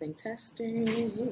Testing.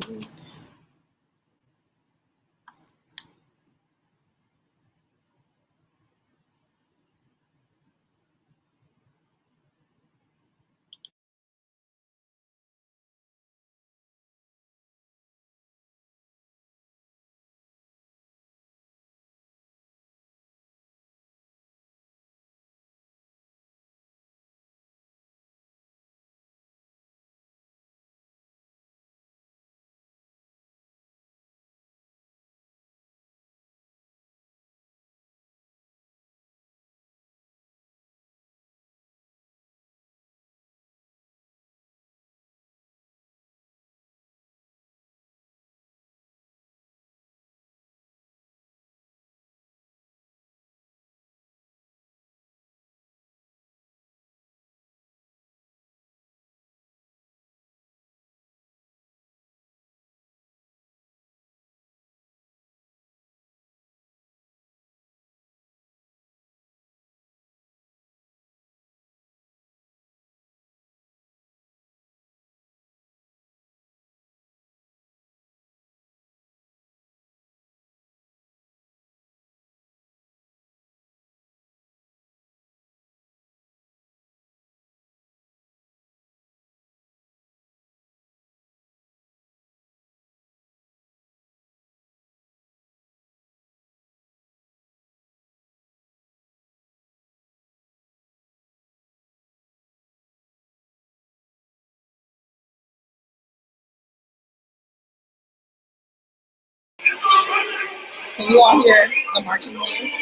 Can you all hear the marching band?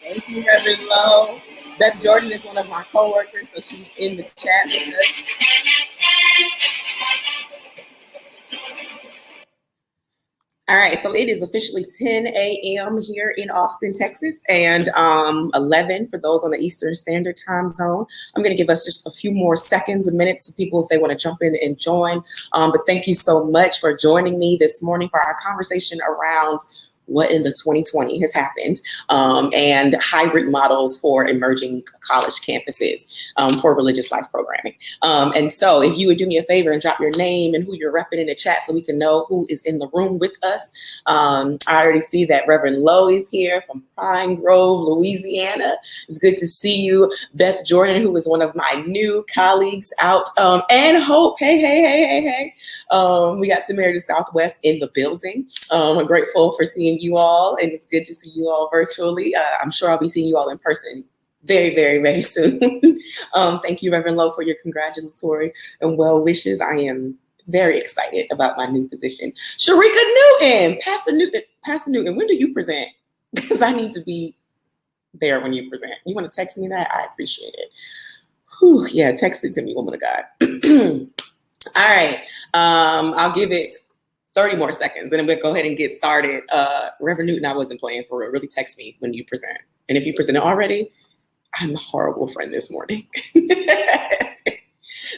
Thank you, Reverend Lowe. Beth Jordan is one of my co-workers, so she's in the chat with us. All right, so it is officially 10 a.m. here in Austin, Texas, and 11 for those on the Eastern Standard Time Zone. I'm going to give us just a few more seconds and minutes to people if they want to jump in and join. But thank you so much for joining me this morning for our conversation around what in the 2020 has happened and hybrid models for emerging college campuses for religious life programming. And so if you would do me a favor and drop your name and who you're repping in the chat so we can know who is in the room with us. I already see that Reverend Lowe is here from Pine Grove, Louisiana. It's good to see you. Beth Jordan, who is one of my new colleagues out, and Hope. Hey. We got Samaritan Southwest in the building. I'm grateful for seeing you all, and it's good to see you all virtually. I'm sure I'll be seeing you all in person very, very, very soon. Thank you, Reverend Lowe, for your congratulatory and well wishes. I am very excited about my new position. Sharika Newton, Pastor Newton, when do you present? Because I need to be there when you present. You want to text me that? I appreciate it. Whew, yeah, text it to me, woman of God. All right, I'll give it 30 more seconds, and then we'll go ahead and get started. Reverend Newton, I wasn't playing for real. Really text me when you present. And if you presented already, I'm a horrible friend this morning.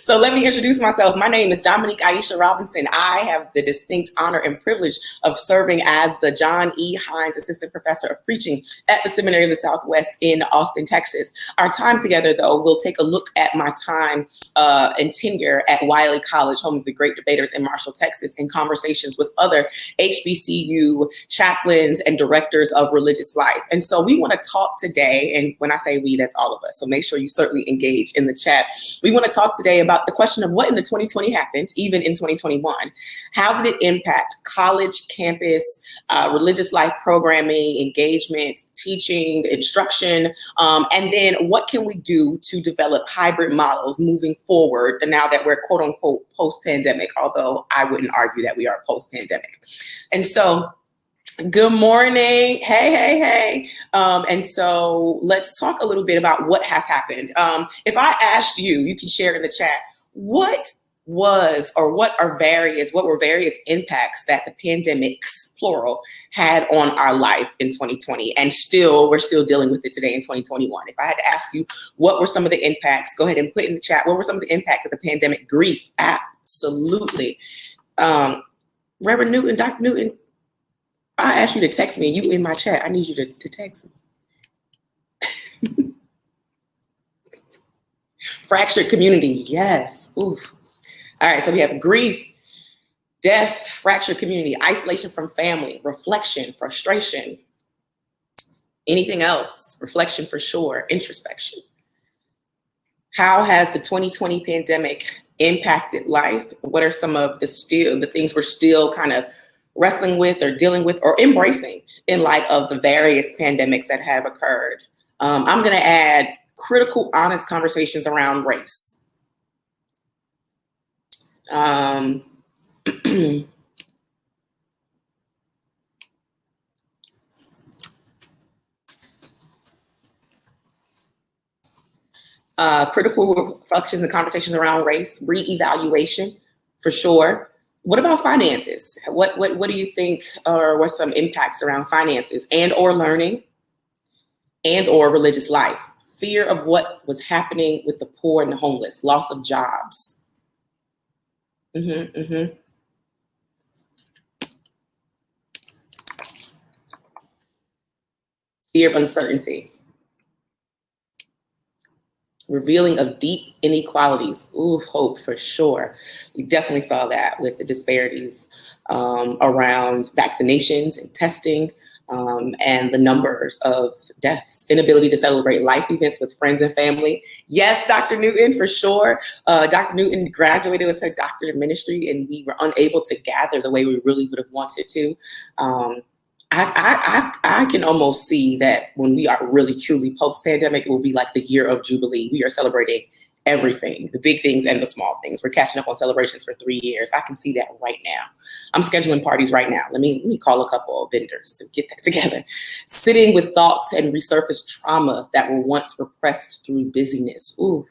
So let me introduce myself. My name is Dominique Aisha Robinson. I have the distinct honor and privilege of serving as the John E. Hines Assistant Professor of Preaching at the Seminary of the Southwest in Austin, Texas. Our time together, though, we'll take a look at my time and tenure at Wiley College, home of the great debaters in Marshall, Texas, in conversations with other HBCU chaplains and directors of religious life. And so we want to talk today, and when I say we, that's all of us. So make sure you certainly engage in the chat. We want to talk today about the question of what in the 2020 happened, even in 2021. How did it impact college, campus, religious life programming, engagement, teaching, instruction, and then what can we do to develop hybrid models moving forward now that we're quote unquote post-pandemic, although I wouldn't argue that we are post-pandemic. And so good morning. Hey. And so let's talk a little bit about what has happened. If I asked you, you can share in the chat, what what were various impacts that the pandemics, plural, had on our life in 2020, and we're still dealing with it today in 2021. If I had to ask you, what were some of the impacts? Go ahead and put in the chat. What were some of the impacts of the pandemic? Grief, absolutely. Reverend Newton, Dr. Newton, I asked you to text me. You in my chat. I need you to text me. Fractured community, yes. Oof. All right, so we have grief, death, fractured community, isolation from family, reflection, frustration. Anything else? Reflection for sure, introspection. How has the 2020 pandemic impacted life? What are some of the things we're still kind of wrestling with or dealing with or embracing in light of the various pandemics that have occurred? I'm gonna add critical, honest conversations around race. Critical reflections and conversations around race, reevaluation, for sure. What about finances? What do you think are what some impacts around finances and or learning and or religious life? Fear of what was happening with the poor and the homeless, loss of jobs. Fear of uncertainty. Revealing of deep inequalities. Ooh, hope for sure. We definitely saw that with the disparities around vaccinations and testing and the numbers of deaths, inability to celebrate life events with friends and family. Yes, Dr. Newton, for sure. Dr. Newton graduated with her doctorate in ministry and we were unable to gather the way we really would have wanted to. I can almost see that when we are really truly post-pandemic, it will be like the year of Jubilee. We are celebrating everything, the big things and the small things. We're catching up on celebrations for 3 years. I can see that right now. I'm scheduling parties right now. Let me call a couple of vendors to get that together. Sitting with thoughts and resurfaced trauma that were once repressed through busyness. Ooh,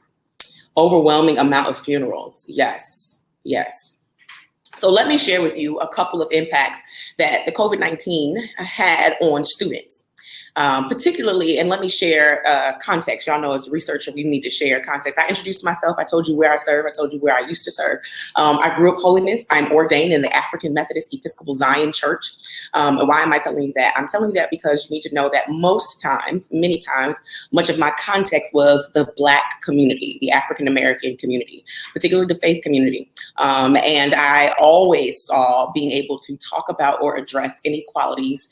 overwhelming amount of funerals. Yes, yes. So let me share with you a couple of impacts that the COVID-19 had on students, particularly, and let me share context. Y'all know as a researcher, we need to share context. I introduced myself. I told you where I serve. I told you where I used to serve. I grew up holiness. I'm ordained in the African Methodist Episcopal Zion Church. And why am I telling you that? I'm telling you that because you need to know that most times, many times, much of my context was the Black community, the African American community, particularly the faith community. And I always saw being able to talk about or address inequalities,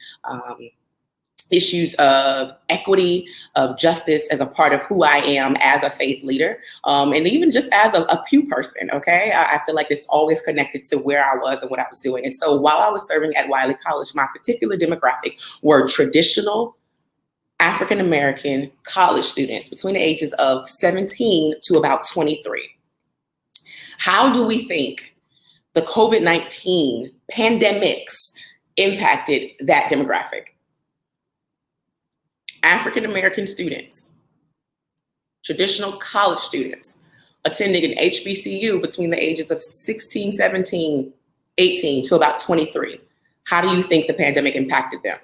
issues of equity, of justice as a part of who I am as a faith leader, and even just as a pew person, okay? I feel like it's always connected to where I was and what I was doing. And so while I was serving at Wiley College, my particular demographic were traditional African-American college students between the ages of 17 to about 23. How do we think the COVID-19 pandemics impacted that demographic? African-American students, traditional college students, attending an HBCU between the ages of 16, 17, 18 to about 23. How do you think the pandemic impacted them?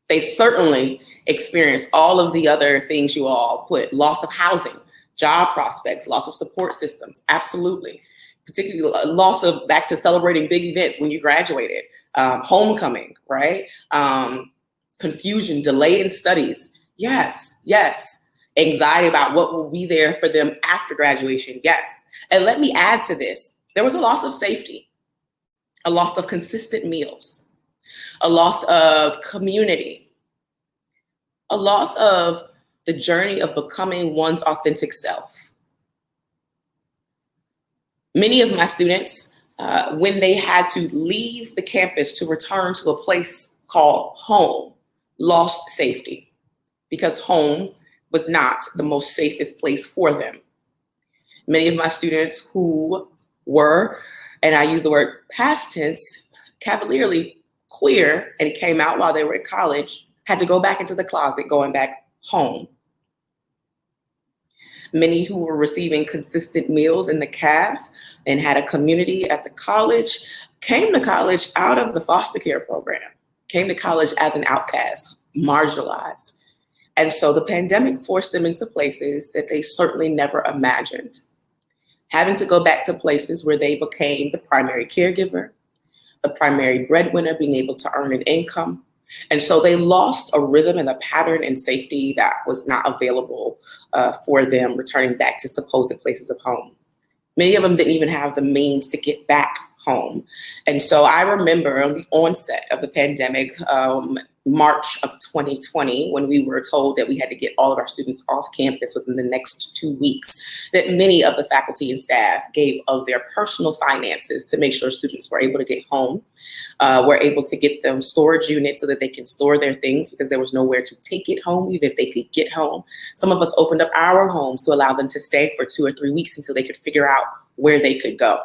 They certainly experienced all of the other things you all put, loss of housing, job prospects, loss of support systems, absolutely. Particularly loss of back to celebrating big events when you graduated, homecoming, right? Confusion, delay in studies. Yes, yes. Anxiety about what will be there for them after graduation. Yes. And let me add to this. There was a loss of safety, a loss of consistent meals, a loss of community, a loss of the journey of becoming one's authentic self. Many of my students, when they had to leave the campus to return to a place called home, lost safety because home was not the most safest place for them. Many of my students who were, and I use the word past tense, cavalierly queer and came out while they were at college, had to go back into the closet, going back home. Many who were receiving consistent meals in the CAF and had a community at the college came to college out of the foster care program, came to college as an outcast, marginalized. And so the pandemic forced them into places that they certainly never imagined. Having to go back to places where they became the primary caregiver, the primary breadwinner, being able to earn an income. And so they lost a rhythm and a pattern and safety that was not available for them returning back to supposed places of home. Many of them didn't even have the means to get back home. And so I remember on the onset of the pandemic, March of 2020, when we were told that we had to get all of our students off campus within the next 2 weeks, that many of the faculty and staff gave of their personal finances to make sure students were able to get home, were able to get them storage units so that they can store their things because there was nowhere to take it home, even if they could get home. Some of us opened up our homes to allow them to stay for 2 or 3 weeks until they could figure out where they could go.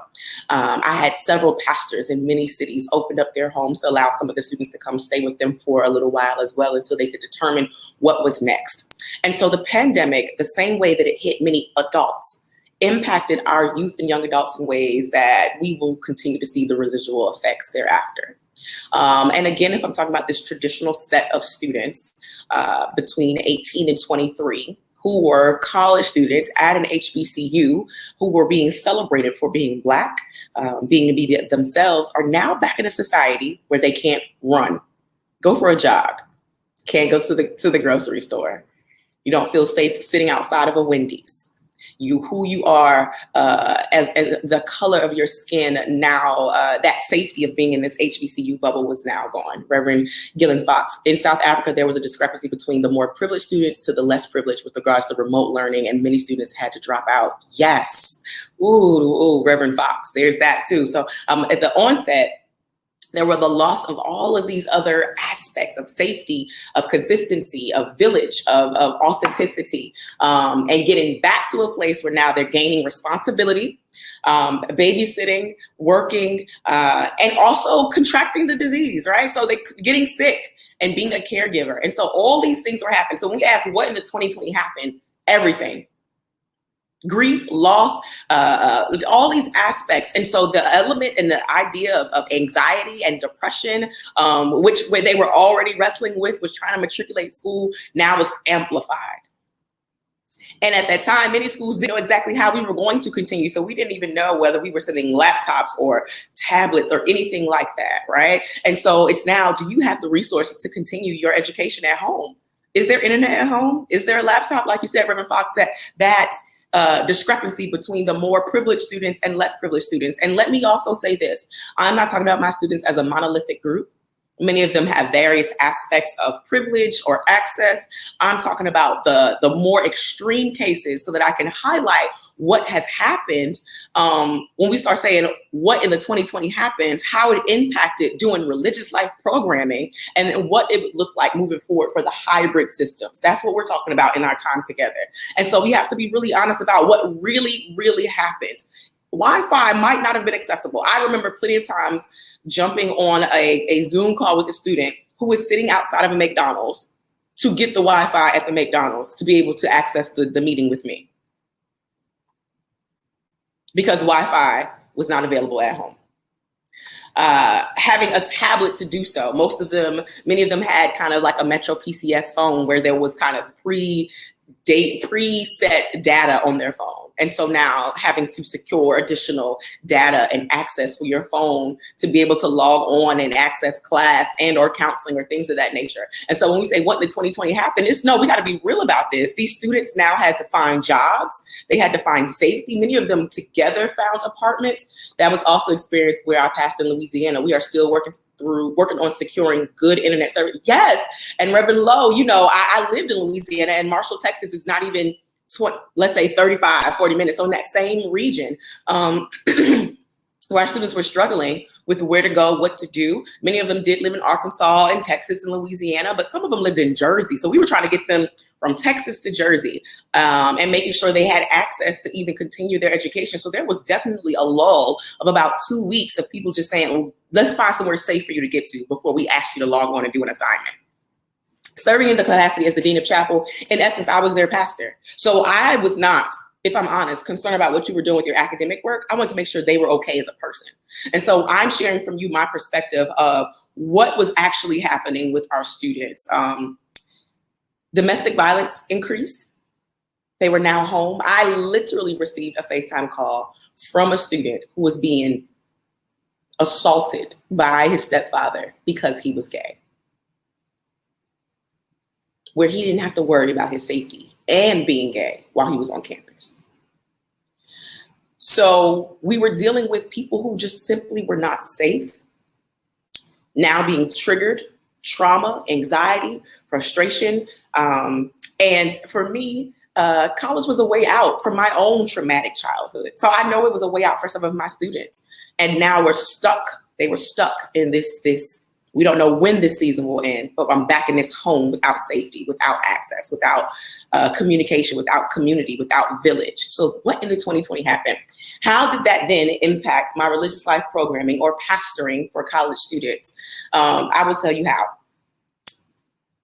I had several pastors in many cities opened up their homes to allow some of the students to come stay with them for a little while as well until they could determine what was next. And so the pandemic, the same way that it hit many adults, impacted our youth and young adults in ways that we will continue to see the residual effects thereafter. And again, if I'm talking about this traditional set of students between 18 and 23, who were college students at an HBCU, who were being celebrated for being Black, being to be themselves, are now back in a society where they can't run, go for a jog, can't go to the grocery store. You don't feel safe sitting outside of a Wendy's. Who you are as the color of your skin now, that safety of being in this HBCU bubble was now gone. Reverend Gillen Fox, in South Africa, there was a discrepancy between the more privileged students to the less privileged with regards to remote learning, and many students had to drop out. Yes. Ooh, Reverend Fox, there's that too. So at the onset, there were the loss of all of these other aspects of safety, of consistency, of village, of authenticity, and getting back to a place where now they're gaining responsibility, babysitting, working, and also contracting the disease, right? So they getting sick and being a caregiver. And so all these things were happening. So when we ask what in the 2020 happened, everything. Grief, loss, all these aspects. And so the element and the idea of anxiety and depression, where they were already wrestling with, was trying to matriculate school, now was amplified. And at that time, many schools didn't know exactly how we were going to continue. So we didn't even know whether we were sending laptops or tablets or anything like that, right? And so it's now, do you have the resources to continue your education at home? Is there internet at home? Is there a laptop? Like you said, Reverend Fox, that discrepancy between the more privileged students and less privileged students. And let me also say this, I'm not talking about my students as a monolithic group. Many of them have various aspects of privilege or access. I'm talking about the more extreme cases so that I can highlight what has happened when we start saying what in the 2020 happened, how it impacted doing religious life programming, and then what it would look like moving forward for the hybrid systems. That's what we're talking about in our time together. And so we have to be really honest about what really, really happened. Wi-Fi might not have been accessible. I remember plenty of times jumping on a Zoom call with a student who was sitting outside of a McDonald's to get the Wi-Fi at the McDonald's to be able to access the meeting with me, because Wi-Fi was not available at home. Having a tablet to do so. Many of them had kind of like a Metro PCS phone where there was kind of preset data on their phone. And so now having to secure additional data and access for your phone to be able to log on and access class and or counseling or things of that nature. And so when we say what in 2020 happened, we got to be real about this. These students now had to find jobs. They had to find safety. Many of them together found apartments. That was also experienced where I passed in Louisiana. We are still working on securing good internet service. Yes. And Reverend Lowe, I lived in Louisiana, and Marshall, Texas is not even let's say 35, 40 minutes. So in that same region, where our students were struggling with where to go, what to do. Many of them did live in Arkansas and Texas and Louisiana, but some of them lived in Jersey. So we were trying to get them from Texas to Jersey and making sure they had access to even continue their education. So there was definitely a lull of about 2 weeks of people just saying, let's find somewhere safe for you to get to before we ask you to log on and do an assignment. serving in the capacity as the dean of chapel, in essence, I was their pastor. So I was not, if I'm honest, concerned about what you were doing with your academic work. I wanted to make sure they were okay as a person. And so I'm sharing from you my perspective of what was actually happening with our students. Domestic violence increased. They were now home. I literally received a FaceTime call from a student who was being assaulted by his stepfather because he was gay, where he didn't have to worry about his safety and being gay while he was on campus. So we were dealing with people who just simply were not safe, now being triggered, trauma, anxiety, frustration. And for me, college was a way out from my own traumatic childhood. So I know it was a way out for some of my students. And now we're stuck. They were stuck in this, we don't know when this season will end, but I'm back in this home without safety, without access, without communication, without community, without village. So what in the 2020 happened? How did that then impact my religious life programming or pastoring for college students? I will tell you how.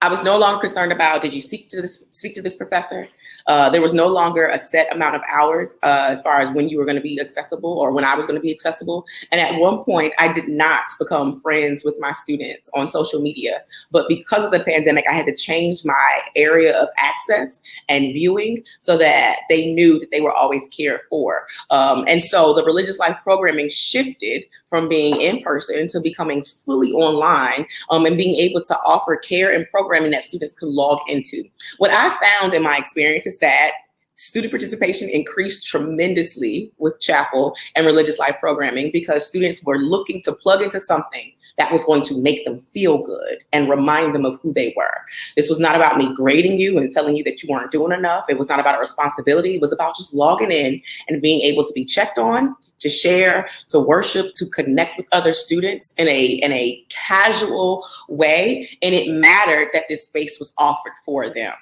I was no longer concerned about, did you speak to this professor? There was no longer a set amount of hours as far as when you were going to be accessible or when I was going to be accessible. And at one point, I did not become friends with my students on social media. But because of the pandemic, I had to change my area of access and viewing so that they knew that they were always cared for. And so the religious life programming shifted from being in person to becoming fully online and being able to offer care and programming that students could log into. What I found in my experience is that student participation increased tremendously with chapel and religious life programming because students were looking to plug into something that was going to make them feel good and remind them of who they were. This was not about me grading you and telling you that you weren't doing enough. It was not about a responsibility. It was about just logging in and being able to be checked on, to share, to worship, to connect with other students in a casual way. And it mattered that this space was offered for them.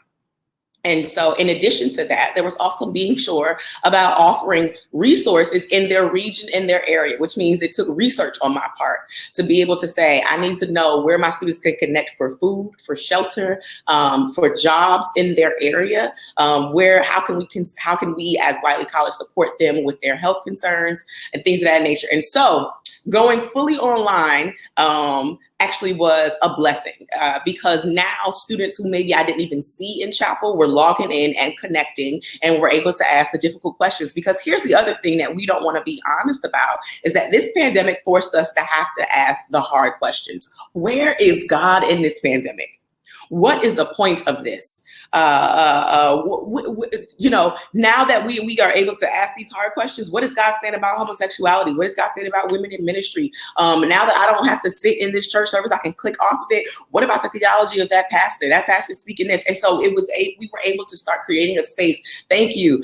And so in addition to that, there was also being sure about offering resources in their region, in their area, which means it took research on my part to be able to say, I need to know where my students can connect for food, for shelter, for jobs in their area, how can we as Wiley College support them with their health concerns and things of that nature. And so going fully online actually was a blessing because now students who maybe I didn't even see in chapel were logging in and connecting and were able to ask the difficult questions. Because here's the other thing that we don't want to be honest about is that this pandemic forced us to have to ask the hard questions. Where is God in this pandemic? What is the point of this? Now that we are able to ask these hard questions, what is God saying about homosexuality? What is God saying about women in ministry? Now that I don't have to sit in this church service, I can click off of it. What about the theology of that pastor? That pastor speaking this. And so we were able to start creating a space. Thank you.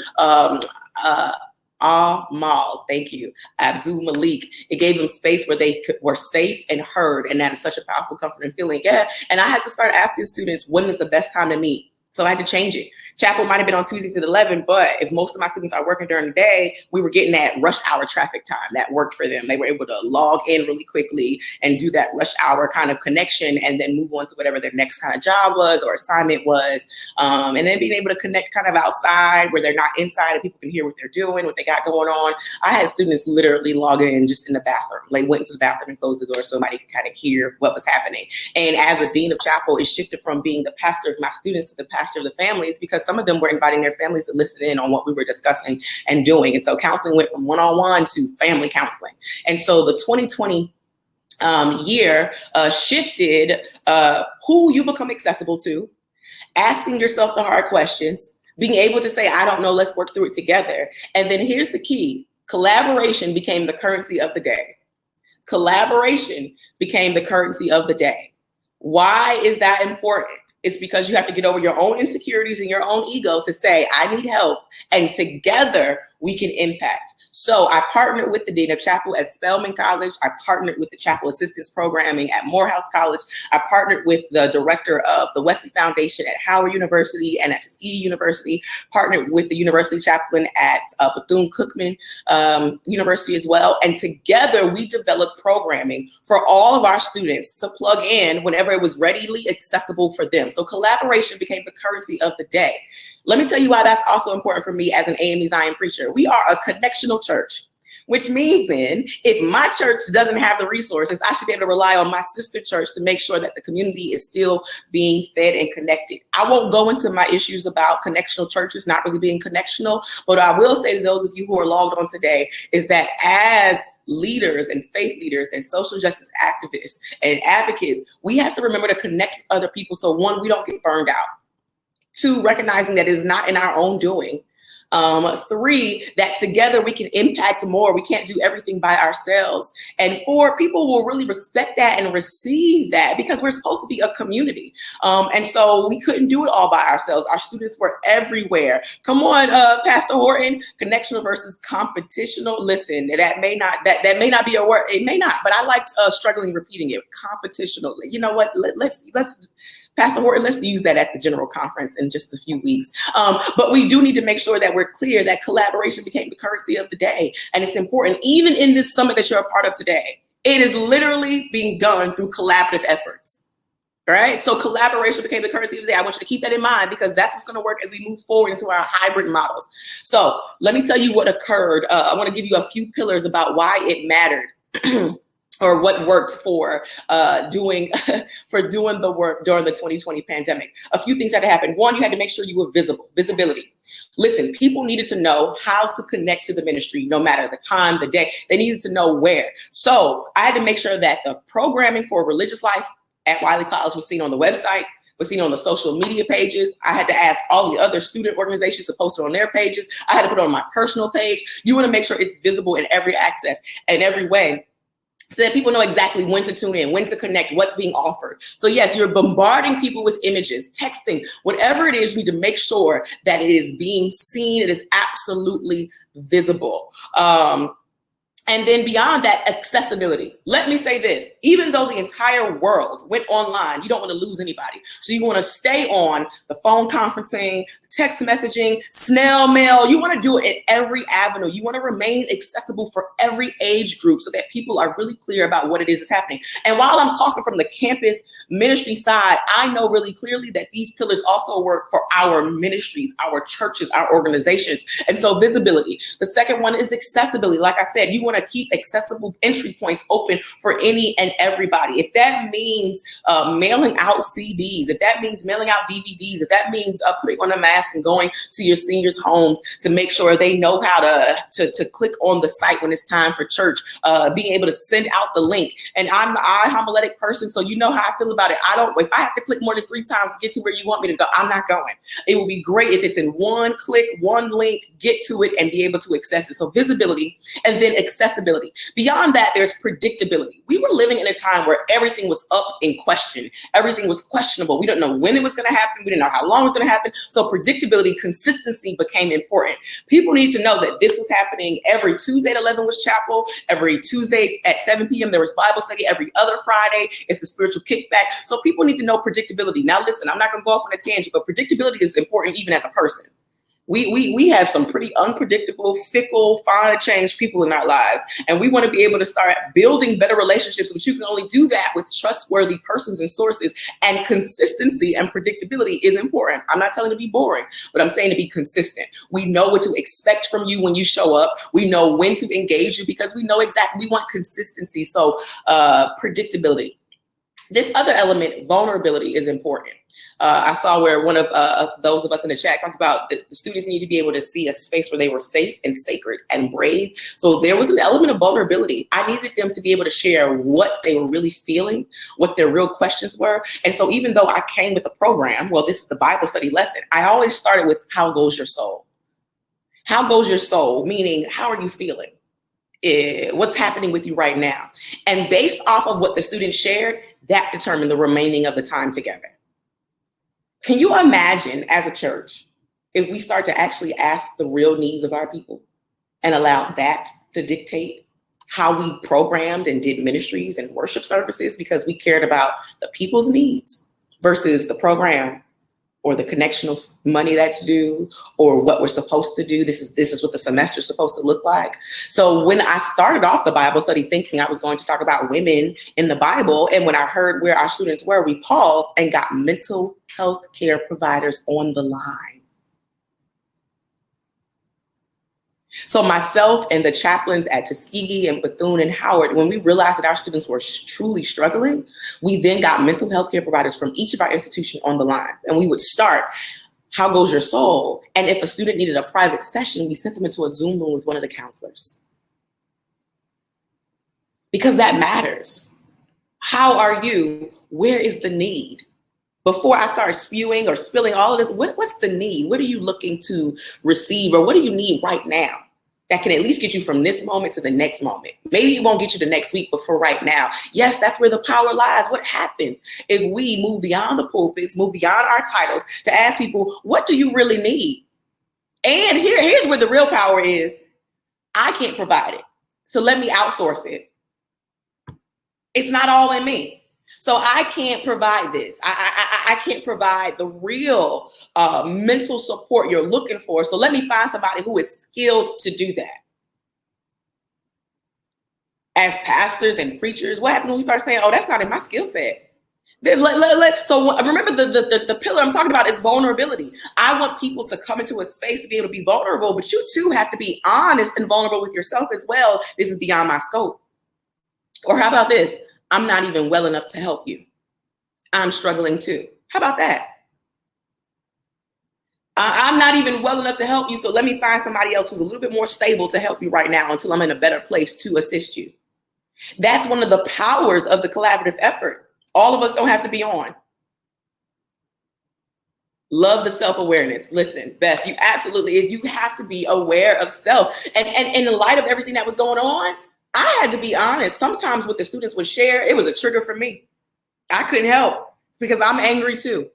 A.M.E, thank you, Abdul Malik. It gave them space where they were safe and heard. And that is such a powerful, comforting feeling. Yeah. And I had to start asking students, when is the best time to meet? So I had to change it. Chapel might have been on Tuesdays at 11, but if most of my students are working during the day, we were getting that rush hour traffic time that worked for them. They were able to log in really quickly and do that rush hour kind of connection and then move on to whatever their next kind of job was or assignment was. And then being able to connect kind of outside where they're not inside and people can hear what they're doing, what they got going on. I had students literally log in just in the bathroom. They went into the bathroom and closed the door so somebody could kind of hear what was happening. And as a dean of chapel, it shifted from being the pastor of my students to the pastor of the families because some of them were inviting their families to listen in on what we were discussing and doing. And so counseling went from one-on-one to family counseling. And so the 2020 year shifted who you become accessible to, asking yourself the hard questions, being able to say, I don't know, let's work through it together. And then here's the key. Collaboration became the currency of the day. Collaboration became the currency of the day. Why is that important? It's because you have to get over your own insecurities and your own ego to say, I need help. And together we can impact. So I partnered with the Dean of Chapel at Spelman College. I partnered with the Chapel Assistance Programming at Morehouse College. I partnered with the director of the Wesley Foundation at Howard University and at Tuskegee University, partnered with the University Chaplain at Bethune-Cookman University as well. And together we developed programming for all of our students to plug in whenever it was readily accessible for them. So collaboration became the currency of the day. Let me tell you why that's also important for me as an A.M.E. Zion preacher. We are a connectional church, which means then if my church doesn't have the resources, I should be able to rely on my sister church to make sure that the community is still being fed and connected. I won't go into my issues about connectional churches not really being connectional, but I will say to those of you who are logged on today is that as leaders and faith leaders and social justice activists and advocates, we have to remember to connect with other people so one, we don't get burned out. Two, recognizing that it is not in our own doing. Three, that together we can impact more. We can't do everything by ourselves. And four, people will really respect that and receive that because we're supposed to be a community. And so we couldn't do it all by ourselves. Our students were everywhere. Come on, Pastor Horton, connectional versus competitional. Listen, that may not be a word. It may not, but I liked struggling repeating it. Competitional. You know what? Let's Pastor Horton, let's use that at the general conference in just a few weeks. But we do need to make sure that we're clear that collaboration became the currency of the day. And it's important, even in this summit that you're a part of today, it is literally being done through collaborative efforts. All right. So collaboration became the currency of the day. I want you to keep that in mind because that's what's going to work as we move forward into our hybrid models. So let me tell you what occurred. I want to give you a few pillars about why it mattered. Or what worked for doing the work during the 2020 pandemic. A few things had to happen. One, you had to make sure you were visibility. Listen, people needed to know how to connect to the ministry, no matter the time, the day. They needed to know where. So I had to make sure that the programming for religious life at Wiley College was seen on the website, was seen on the social media pages. I had to ask all the other student organizations to post it on their pages. I had to put it on my personal page. You want to make sure it's visible in every access and every way, so that people know exactly when to tune in, when to connect, what's being offered. So yes, you're bombarding people with images, texting, whatever it is, you need to make sure that it is being seen, it is absolutely visible. And then beyond that, accessibility. Let me say this, even though the entire world went online, you don't want to lose anybody. So you want to stay on the phone conferencing, text messaging, snail mail. You want to do it in every avenue. You want to remain accessible for every age group so that people are really clear about what it is that's happening. And while I'm talking from the campus ministry side, I know really clearly that these pillars also work for our ministries, our churches, our organizations. And so visibility. The second one is accessibility. Like I said, you want to keep accessible entry points open for any and everybody. If that means mailing out CDs, if that means mailing out DVDs, if that means putting on a mask and going to your seniors' homes to make sure they know how to click on the site when it's time for church, being able to send out the link. And I'm the iHomiletic person, so you know how I feel about it. If I have to click more than 3 times to get to where you want me to go, I'm not going. It will be great if it's in one click, one link, get to it and be able to access it. So visibility and then accessibility. Beyond that, there's predictability. We were living in a time where everything was up in question. Everything was questionable. We didn't know when it was going to happen. We didn't know how long it was going to happen. So predictability, consistency became important. People need to know that this was happening every Tuesday at 11 was chapel. Every Tuesday at 7 p.m. there was Bible study. Every other Friday it's the spiritual kickback. So people need to know predictability. Now listen, I'm not going to go off on a tangent, but predictability is important even as a person. We have some pretty unpredictable, fickle, fine change people in our lives. And we want to be able to start building better relationships, but you can only do that with trustworthy persons and sources. And consistency and predictability is important. I'm not telling you to be boring, but I'm saying to be consistent. We know what to expect from you when you show up. We know when to engage you because we know exactly, we want consistency. So predictability. This other element, vulnerability, is important. I saw where one of those of us in the chat talked about the students need to be able to see a space where they were safe and sacred and brave. So there was an element of vulnerability. I needed them to be able to share what they were really feeling, what their real questions were. And so even though I came with a program, well, this is the Bible study lesson, I always started with how goes your soul? How goes your soul? Meaning, how are you feeling? What's happening with you right now? And based off of what the students shared, that determined the remaining of the time together. Can you imagine as a church, if we start to actually ask the real needs of our people? and allowed that to dictate how we programmed and did ministries and worship services, because we cared about the people's needs versus the program or the connection of money that's due or what we're supposed to do. This is what the semester's supposed to look like. So when I started off the Bible study thinking I was going to talk about women in the Bible, and when I heard where our students were, we paused and got mental health care providers on the line. So myself and the chaplains at Tuskegee and Bethune and Howard, when we realized that our students were truly struggling, we then got mental health care providers from each of our institutions on the line. And we would start, how goes your soul? And if a student needed a private session, we sent them into a Zoom room with one of the counselors. Because that matters. How are you? Where is the need? Before I start spewing or spilling all of this, what's the need? What are you looking to receive, or what do you need right now that can at least get you from this moment to the next moment? Maybe it won't get you the next week, but for right now, yes, that's where the power lies. What happens if we move beyond the pulpits, move beyond our titles to ask people, what do you really need? And here's where the real power is. I can't provide it, so let me outsource it. It's not all in me. So I can't provide this. I can't provide the real mental support you're looking for. So let me find somebody who is skilled to do that. As pastors and preachers, what happens when we start saying, oh, that's not in my skill set? So remember the pillar I'm talking about is vulnerability. I want people to come into a space to be able to be vulnerable, but you too have to be honest and vulnerable with yourself as well. This is beyond my scope. Or how about this? I'm not even well enough to help you. I'm struggling too. How about that? I'm not even well enough to help you, so let me find somebody else who's a little bit more stable to help you right now until I'm in a better place to assist you. That's one of the powers of the collaborative effort. All of us don't have to be on. Love the self-awareness. Listen, Beth, you have to be aware of self. And in the light of everything that was going on, I had to be honest. Sometimes what the students would share, it was a trigger for me. I couldn't help because I'm angry too.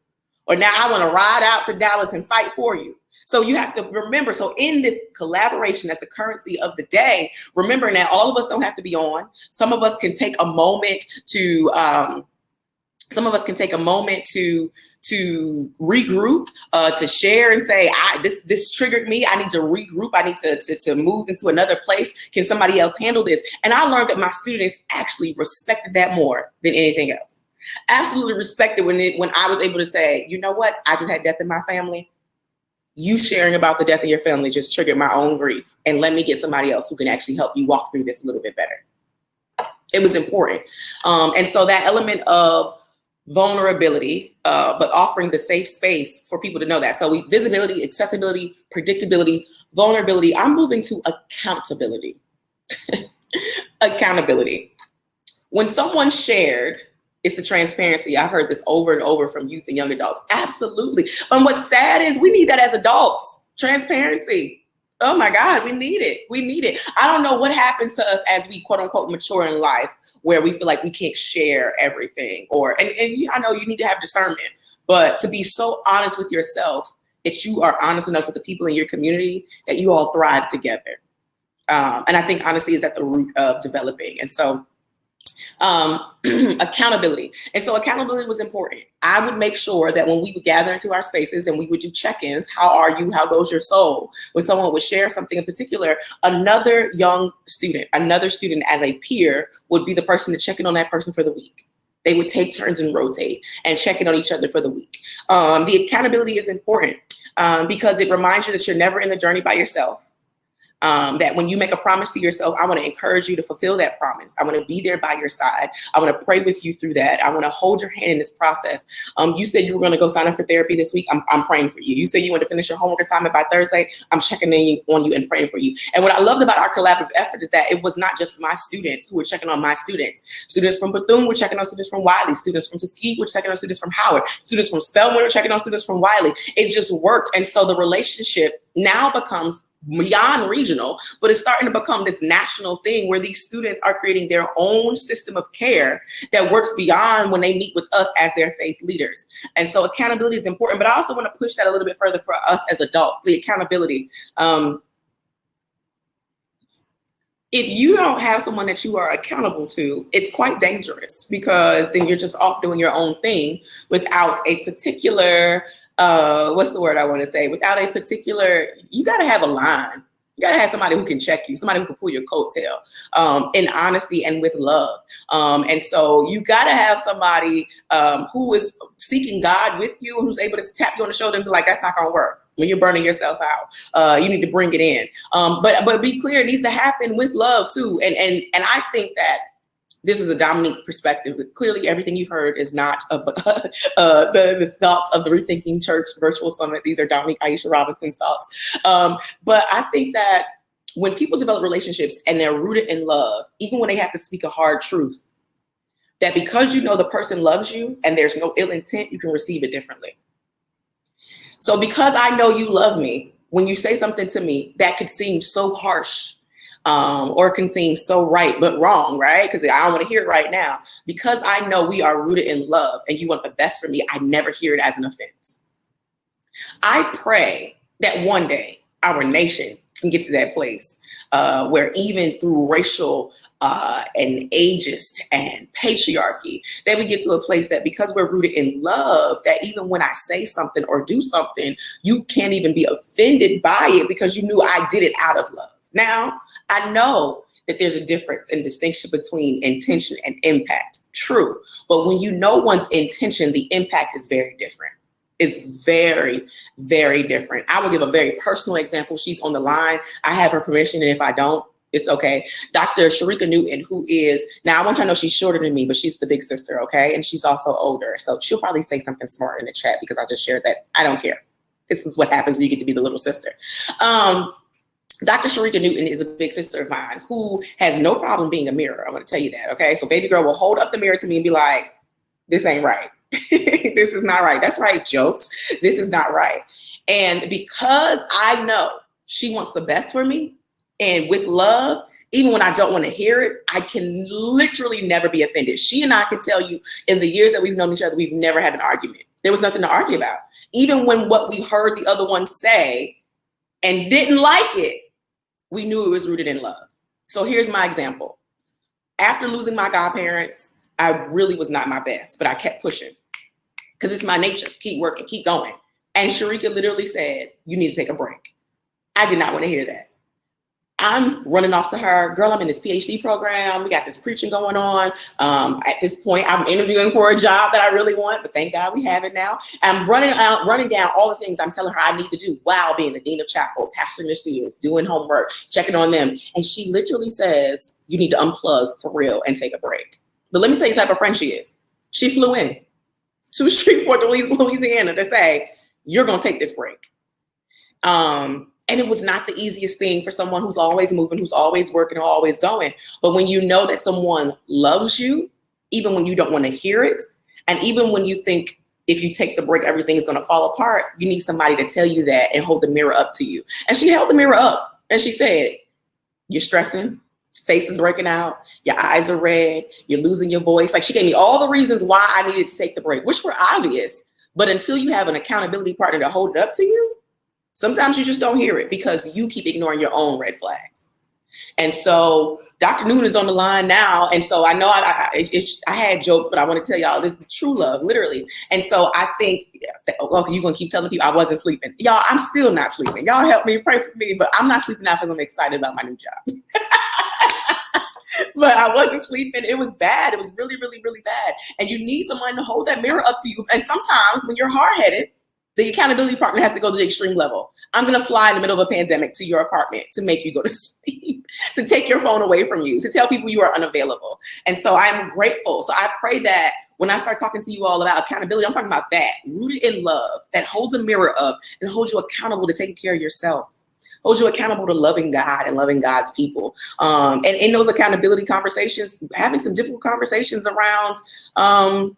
Or now I want to ride out to Dallas and fight for you. So you have to remember, so in this collaboration as the currency of the day, remembering that all of us don't have to be on. Some of us can take a moment to regroup, to share and say, this triggered me. I need to regroup. I need to move into another place. Can somebody else handle this? And I learned that my students actually respected that more than anything else. Absolutely respected when I was able to say, you know what? I just had death in my family. You sharing about the death of your family just triggered my own grief. And let me get somebody else who can actually help you walk through this a little bit better. It was important. And so that element of vulnerability, but offering the safe space for people to know that. So visibility, accessibility, predictability, vulnerability. I'm moving to accountability. Accountability. When someone shared, it's the transparency. I've heard this over and over from youth and young adults. Absolutely. And what's sad is we need that as adults. Transparency. Oh my God, we need it. We need it. I don't know what happens to us as we quote unquote mature in life, where we feel like we can't share everything, and I know you need to have discernment, but to be so honest with yourself that you are honest enough with the people in your community that you all thrive together. And I think honesty is at the root of developing. And so accountability. And so accountability was important. I would make sure that when we would gather into our spaces and we would do check-ins, how are you? How goes your soul? When someone would share something in particular, another student as a peer would be the person to check in on that person for the week. They would take turns and rotate and check in on each other for the week. The accountability is important because it reminds you that you're never in the journey by yourself. That when you make a promise to yourself, I want to encourage you to fulfill that promise. I want to be there by your side. I want to pray with you through that. I want to hold your hand in this process. You said you were going to go sign up for therapy this week. I'm praying for you. You said you want to finish your homework assignment by Thursday. I'm checking in on you and praying for you. And what I loved about our collaborative effort is that it was not just my students who were checking on my students. Students from Bethune were checking on students from Wiley. Students from Tuskegee were checking on students from Howard. Students from Spelman were checking on students from Wiley. It just worked. And so the relationship now becomes beyond regional, but it's starting to become this national thing where these students are creating their own system of care that works beyond when they meet with us as their faith leaders. And so accountability is important, but I also want to push that a little bit further for us as adults, the accountability. if you don't have someone that you are accountable to, it's quite dangerous, because then you're just off doing your own thing without a particular, what's the word I want to say? Without a particular, you got to have a line. You got to have somebody who can check you, somebody who can pull your coattail, in honesty and with love. And so you got to have somebody who is seeking God with you, who's able to tap you on the shoulder and be like, that's not going to work. When you're burning yourself out, you need to bring it in. But be clear, it needs to happen with love too. And I think that this is a Dominique perspective. Clearly, everything you've heard is not the thoughts of the Rethinking Church Virtual Summit. These are Dominique Aisha Robinson's thoughts. But I think that when people develop relationships and they're rooted in love, even when they have to speak a hard truth, that because you know the person loves you and there's no ill intent, you can receive it differently. So because I know you love me, when you say something to me that could seem so harsh, or can seem so right, but wrong, right? Because I don't want to hear it right now. Because I know we are rooted in love and you want the best for me, I never hear it as an offense. I pray that one day our nation can get to that place where even through racial and ageist and patriarchy, that we get to a place that because we're rooted in love, that even when I say something or do something, you can't even be offended by it because you knew I did it out of love. Now, I know that there's a difference and distinction between intention and impact. True. But when you know one's intention, the impact is very different. It's very, very different. I will give a very personal example. She's on the line. I have her permission, and if I don't, it's okay. Dr. Sharika Newton, who is, now I want you to know she's shorter than me, but she's the big sister, okay? And she's also older. So she'll probably say something smart in the chat because I just shared that. I don't care. This is what happens when you get to be the little sister. Dr. Sharika Newton is a big sister of mine who has no problem being a mirror. I'm going to tell you that, okay? So baby girl will hold up the mirror to me and be like, this ain't right. This is not right. That's right, jokes. This is not right. And because I know she wants the best for me, and with love, even when I don't want to hear it, I can literally never be offended. She and I can tell you in the years that we've known each other, we've never had an argument. There was nothing to argue about. Even when what we heard the other one say and didn't like it, we knew it was rooted in love. So here's my example. After losing my godparents, I really was not my best, but I kept pushing because it's my nature. Keep working, keep going. And Sharika literally said, you need to take a break. I did not want to hear that. I'm running off to her, girl, I'm in this PhD program. We got this preaching going on. At this point, I'm interviewing for a job that I really want, but thank God we have it now. I'm running down all the things I'm telling her I need to do while being the dean of chapel, pastoring the students, doing homework, checking on them. And she literally says, you need to unplug for real and take a break. But let me tell you the type of friend she is. She flew in to Shreveport, Louisiana to say, you're going to take this break. And it was not the easiest thing for someone who's always moving, who's always working, always going. But when you know that someone loves you, even when you don't want to hear it, and even when you think if you take the break, everything is going to fall apart, you need somebody to tell you that and hold the mirror up to you. And she held the mirror up and she said, you're stressing, face is breaking out, your eyes are red, you're losing your voice. Like she gave me all the reasons why I needed to take the break, which were obvious. But until you have an accountability partner to hold it up to you, sometimes you just don't hear it because you keep ignoring your own red flags. And so Dr. Newton is on the line now. And so I know I had jokes, but I want to tell y'all this is true love, literally. And so I think, well, you're going to keep telling people I wasn't sleeping. Y'all, I'm still not sleeping. Y'all help me, pray for me, but I'm not sleeping now because I'm excited about my new job. But I wasn't sleeping. It was bad. It was really, really, really bad. And you need someone to hold that mirror up to you. And sometimes when you're hard-headed, the accountability partner has to go to the extreme level. I'm going to fly in the middle of a pandemic to your apartment to make you go to sleep, to take your phone away from you, to tell people you are unavailable. And so I'm grateful. So I pray that when I start talking to you all about accountability, I'm talking about that, rooted in love, that holds a mirror up and holds you accountable to taking care of yourself, holds you accountable to loving God and loving God's people. And in those accountability conversations, having some difficult conversations around, and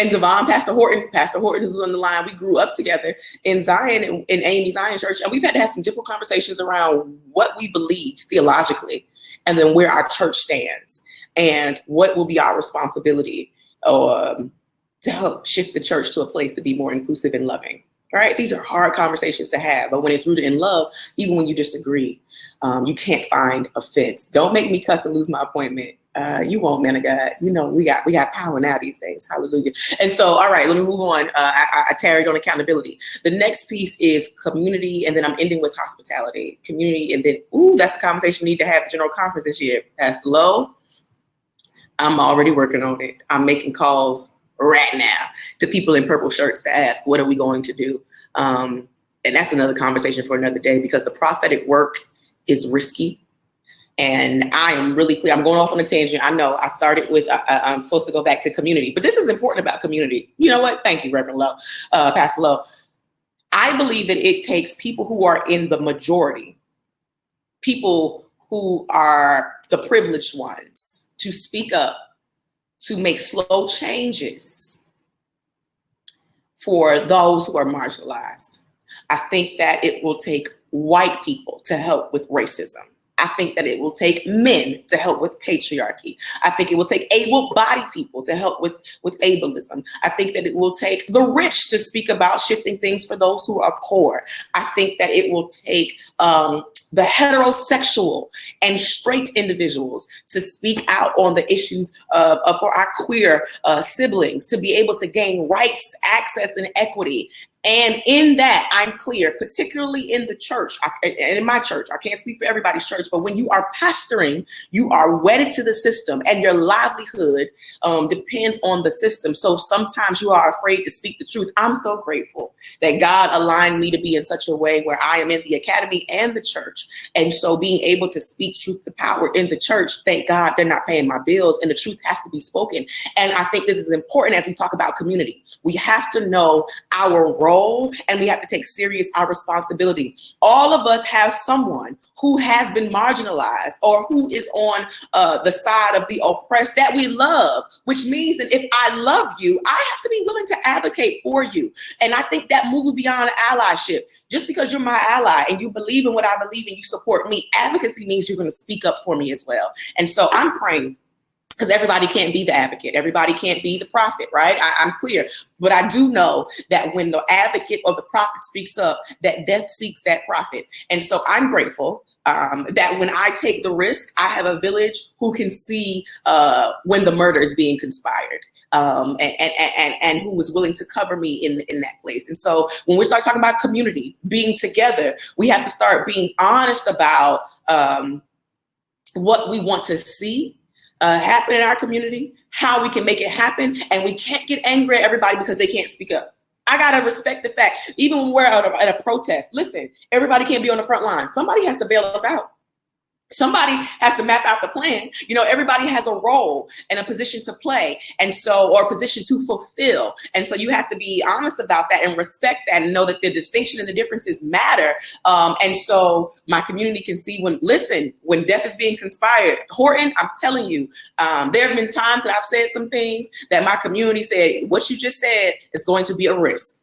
Devon, Pastor Horton is on the line. We grew up together in Zion, in A.M.E. Zion Church, and we've had to have some difficult conversations around what we believe theologically, and then where our church stands, and what will be our responsibility to help shift the church to a place to be more inclusive and loving. right? These are hard conversations to have, but when it's rooted in love, even when you disagree, you can't find offense. Don't make me cuss and lose my appointment. You won't, man of God. You know, we got power now these days. Hallelujah. And so, all right, let me move on. I tarried on accountability. The next piece is community, and then I'm ending with hospitality. Community, and then, that's the conversation we need to have at General Conference this year. Pastor Lowe, I'm already working on it. I'm making calls right now to people in purple shirts to ask, what are we going to do? And that's another conversation for another day, because the prophetic work is risky. And I am really clear. I'm going off on a tangent. I know I started with, I'm supposed to go back to community, but this is important about community. You know what? Thank you, Reverend Lowe, Pastor Lowe. I believe that it takes people who are in the majority, people who are the privileged ones, to speak up, to make slow changes for those who are marginalized. I think that it will take white people to help with racism. I think that it will take men to help with patriarchy. I think it will take able-bodied people to help with ableism. I think that it will take the rich to speak about shifting things for those who are poor. I think that it will take the heterosexual and straight individuals to speak out on the issues for our queer siblings, to be able to gain rights, access, and equity. And in that, I'm clear, particularly in the church, in my church, I can't speak for everybody's church, but when you are pastoring, you are wedded to the system, and your livelihood depends on the system. So sometimes you are afraid to speak the truth. I'm so grateful that God aligned me to be in such a way where I am in the academy and the church. And so being able to speak truth to power in the church, thank God they're not paying my bills, and the truth has to be spoken. And I think this is important as we talk about community. We have to know our role, and we have to take serious our responsibility. All of us have someone who has been marginalized or who is on the side of the oppressed that we love, which means that if I love you, I have to be willing to advocate for you. And I think that moves beyond allyship. Just because you're my ally and you believe in what I believe and you support me, advocacy means you're going to speak up for me as well. And so I'm praying, because everybody can't be the advocate. Everybody can't be the prophet, right? I'm clear. But I do know that when the advocate or the prophet speaks up, that death seeks that prophet. And so I'm grateful that when I take the risk, I have a village who can see when the murder is being conspired, and who is willing to cover me in that place. And so when we start talking about community, being together, we have to start being honest about what we want to see happen in our community, how we can make it happen. And we can't get angry at everybody because they can't speak up. I gotta respect the fact, even when we're at a protest, listen, everybody can't be on the front line. Somebody has to bail us out. Somebody has to map out the plan. You know, everybody has a role and a position to play, and so, or a position to fulfill. And so you have to be honest about that and respect that and know that the distinction and the differences matter. And so my community can see when death is being conspired. Horton, I'm telling you, there have been times that I've said some things that my community said, what you just said is going to be a risk.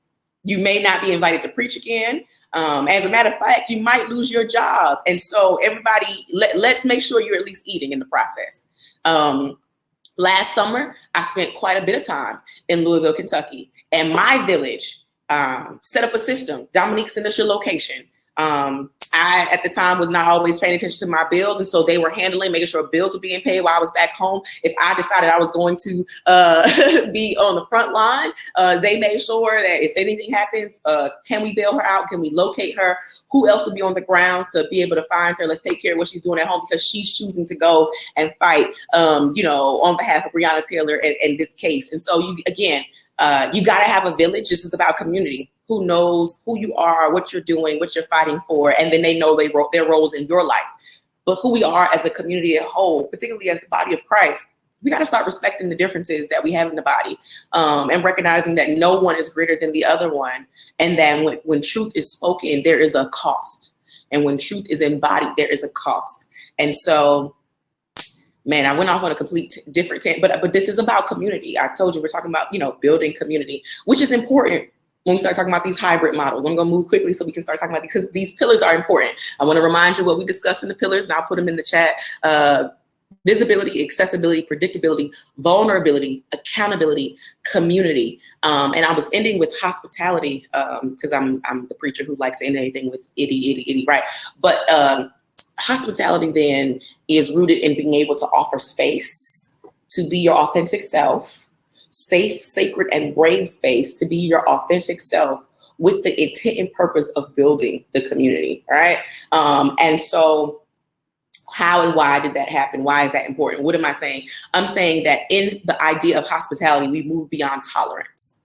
You may not be invited to preach again. As a matter of fact, you might lose your job. And so everybody, let's make sure you're at least eating in the process. Last summer, I spent quite a bit of time in Louisville, Kentucky, and my village set up a system. Dominique's initial location. I, at the time, was not always paying attention to my bills. And so they were making sure bills were being paid while I was back home. If I decided I was going to be on the front line, they made sure that if anything happens, can we bail her out? Can we locate her? Who else will be on the grounds to be able to find her? Let's take care of what she's doing at home, because she's choosing to go and fight, on behalf of Breonna Taylor in this case. And so you got to have a village. This is about community. Who knows who you are, what you're doing, what you're fighting for, and then they know their roles in your life. But who we are as a community as a whole, particularly as the body of Christ, we got to start respecting the differences that we have in the body, and recognizing that no one is greater than the other one, and that when truth is spoken, there is a cost, and when truth is embodied, there is a cost. And so, man, I went off on a complete different tangent, but this is about community. I told you we're talking about building community, which is important. When we start talking about these hybrid models, I'm going to move quickly so we can start talking about these, because these pillars are important. I want to remind you what we discussed in the pillars, and I'll put them in the chat. visibility, accessibility, predictability, vulnerability, accountability, community. And I was ending with hospitality because I'm the preacher who likes to end anything with itty, right? But hospitality then is rooted in being able to offer space to be your authentic self, safe, sacred, and brave space to be your authentic self with the intent and purpose of building the community, right? And so how and why did that happen? Why is that important? What am I saying? I'm saying that in the idea of hospitality, we move beyond tolerance.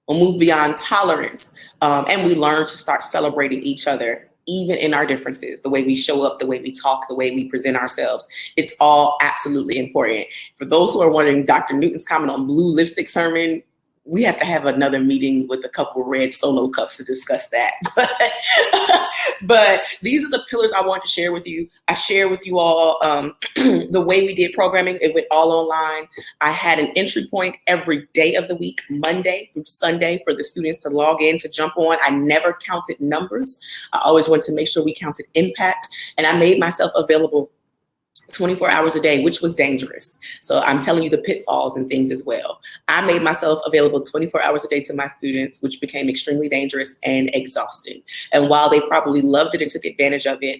We'll move beyond tolerance, and we learn to start celebrating each other, even in our differences, the way we show up, the way we talk, the way we present ourselves. It's all absolutely important. For those who are wondering, Dr. Newton's comment on blue lipstick sermon, we have to have another meeting with a couple red solo cups to discuss that. But these are the pillars I want to share with you. I share with you all the way we did programming. It went all online. I had an entry point every day of the week, Monday through Sunday, for the students to log in, to jump on. I never counted numbers. I always wanted to make sure we counted impact. And I made myself available 24 hours a day, which was dangerous. So I'm telling you the pitfalls and things as well. I made myself available 24 hours a day to my students, which became extremely dangerous and exhausting. And while they probably loved it and took advantage of it,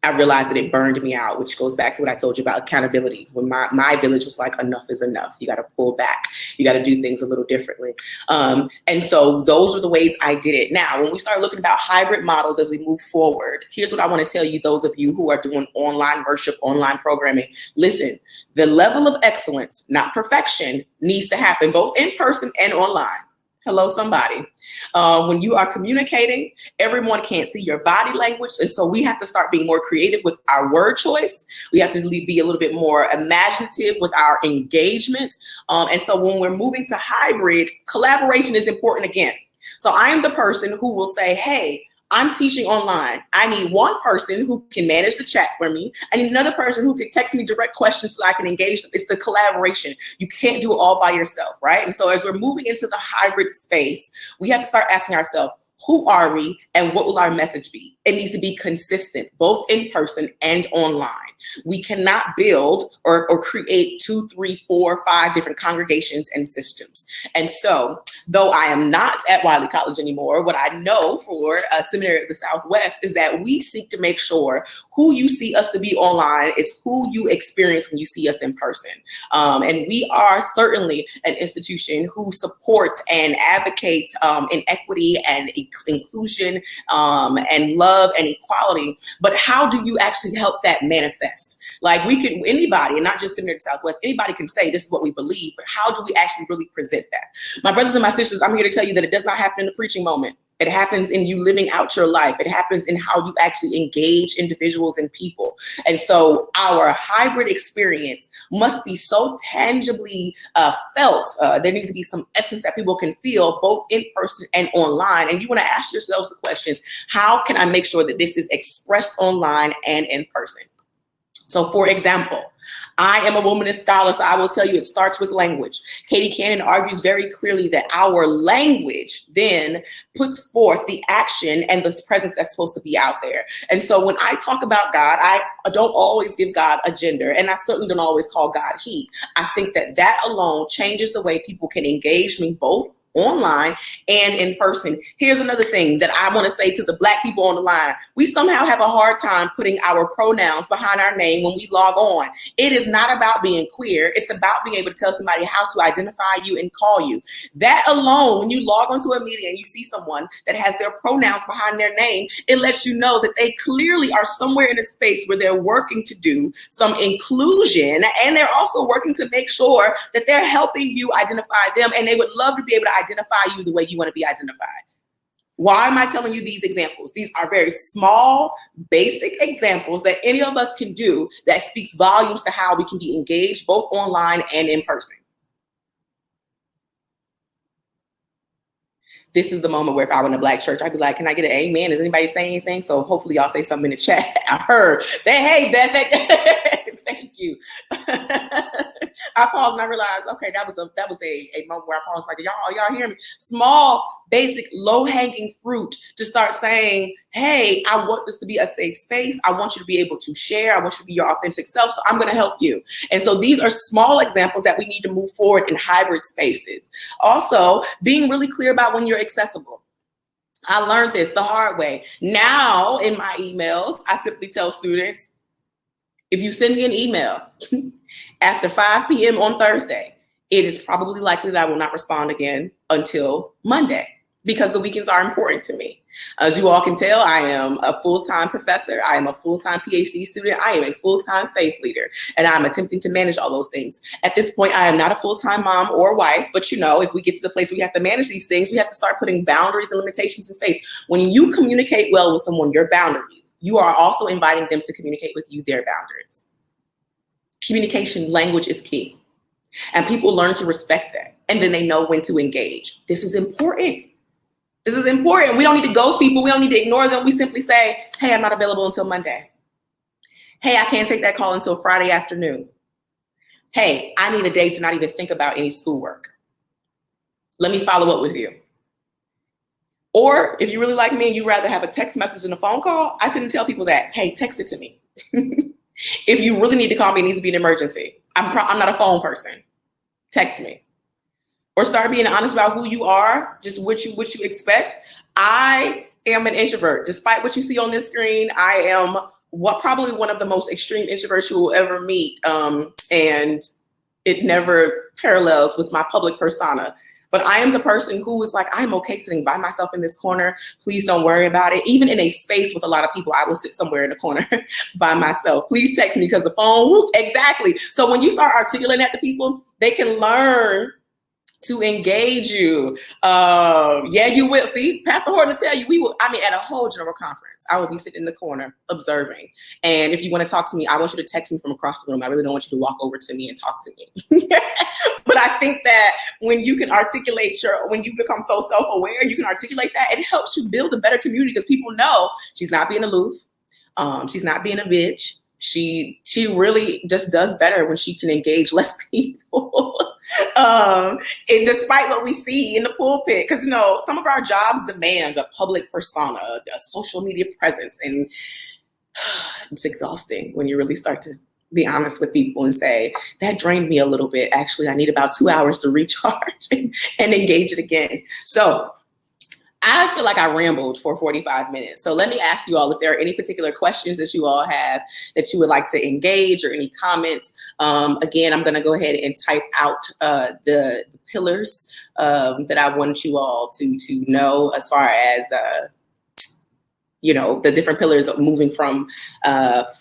I realized that it burned me out, which goes back to what I told you about accountability. When my village was like, enough is enough. You got to pull back. You got to do things a little differently. And so those were the ways I did it. Now, when we start looking about hybrid models as we move forward, here's what I want to tell you, those of you who are doing online worship, online programming. Listen, the level of excellence, not perfection, needs to happen both in person and online. Hello, somebody. When you are communicating, everyone can't see your body language. And so we have to start being more creative with our word choice. We have to be a little bit more imaginative with our engagement. And so when we're moving to hybrid, collaboration is important again. So I am the person who will say, hey, I'm teaching online. I need one person who can manage the chat for me. I need another person who can text me direct questions so I can engage them. It's the collaboration. You can't do it all by yourself, right? And so as we're moving into the hybrid space, we have to start asking ourselves, who are we and what will our message be? It needs to be consistent, both in person and online. We cannot build or create 2, 3, 4, 5 different congregations and systems. And so, though I am not at Wiley College anymore, what I know for a seminary of the Southwest is that we seek to make sure who you see us to be online is who you experience when you see us in person. And we are certainly an institution who supports and advocates in equity and inclusion and love and equality. But how do you actually help that manifest? Like we can, anybody, and not just Seminary of the Southwest, anybody can say this is what we believe, but how do we actually really present that? My brothers and my sisters, I'm here to tell you that it does not happen in the preaching moment. It happens in you living out your life. It happens in how you actually engage individuals and people. And so our hybrid experience must be so tangibly felt. There needs to be some essence that people can feel both in person and online. And you want to ask yourselves the questions, how can I make sure that this is expressed online and in person? So for example, I am a womanist scholar, so I will tell you it starts with language. Katie Cannon argues very clearly that our language then puts forth the action and the presence that's supposed to be out there. And so when I talk about God, I don't always give God a gender, and I certainly don't always call God he. I think that that alone changes the way people can engage me both online and in person. Here's another thing that I want to say to the Black people on the line. We somehow have a hard time putting our pronouns behind our name when we log on. It is not about being queer. It's about being able to tell somebody how to identify you and call you. That alone, when you log onto a media and you see someone that has their pronouns behind their name, it lets you know that they clearly are somewhere in a space where they're working to do some inclusion, and they're also working to make sure that they're helping you identify them, and they would love to be able to identify you the way you want to be identified. Why am I telling you these examples? These are very small, basic examples that any of us can do that speaks volumes to how we can be engaged both online and in person. This is the moment where if I were in a Black church, I'd be like, can I get an amen? Is anybody saying anything? So hopefully y'all say something in the chat. I heard that, hey, Beth. Thank you. I paused and I realized, okay, that was a moment where I paused, like, y'all hear me? Small, basic, low-hanging fruit to start saying, hey, I want this to be a safe space. I want you to be able to share. I want you to be your authentic self. So I'm going to help you. And so these are small examples that we need to move forward in hybrid spaces. Also, being really clear about when you're accessible. I learned this the hard way. Now in my emails, I simply tell students, if you send me an email after 5 p.m. on Thursday, it is probably likely that I will not respond again until Monday, because the weekends are important to me. As you all can tell, I am a full-time professor. I am a full-time PhD student. I am a full-time faith leader, and I'm attempting to manage all those things. At this point, I am not a full-time mom or wife, but you know, if we get to the place where we have to manage these things, we have to start putting boundaries and limitations in space. When you communicate well with someone, your boundaries, you are also inviting them to communicate with you their boundaries. Communication language is key, and people learn to respect that, and then they know when to engage. This is important. This is important. We don't need to ghost people. We don't need to ignore them. We simply say, hey, I'm not available until Monday. Hey, I can't take that call until Friday afternoon. Hey, I need a day to not even think about any schoolwork. Let me follow up with you. Or if you really like me and you'd rather have a text message than a phone call, I tend to tell people that, hey, text it to me. If you really need to call me, it needs to be an emergency. I'm not a phone person. Text me. Or start being honest about who you are, just what you expect. I am an introvert. Despite what you see on this screen, I am probably one of the most extreme introverts you will ever meet. And it never parallels with my public persona. But I am the person who is like, I'm okay sitting by myself in this corner. Please don't worry about it. Even in a space with a lot of people, I will sit somewhere in the corner by myself. Please text me because the phone, whoops, exactly. So when you start articulating that to people, they can learn to engage you. Yeah, you will. See, Pastor Horton will tell you, at a whole general conference, I will be sitting in the corner observing. And if you want to talk to me, I want you to text me from across the room. I really don't want you to walk over to me and talk to me. But I think that when you can articulate when you become so self-aware, you can articulate that, it helps you build a better community, because people know she's not being aloof. She's not being a bitch. She really just does better when she can engage less people. And despite what we see in the pulpit, because some of our jobs demands a public persona, a social media presence, and it's exhausting when you really start to be honest with people and say, that drained me a little bit. Actually, I need about 2 hours to recharge and engage it again. So I feel like I rambled for 45 minutes. So let me ask you all if there are any particular questions that you all have that you would like to engage, or any comments. Again, I'm going to go ahead and type out the pillars that I want you all to know, as far as the different pillars of moving from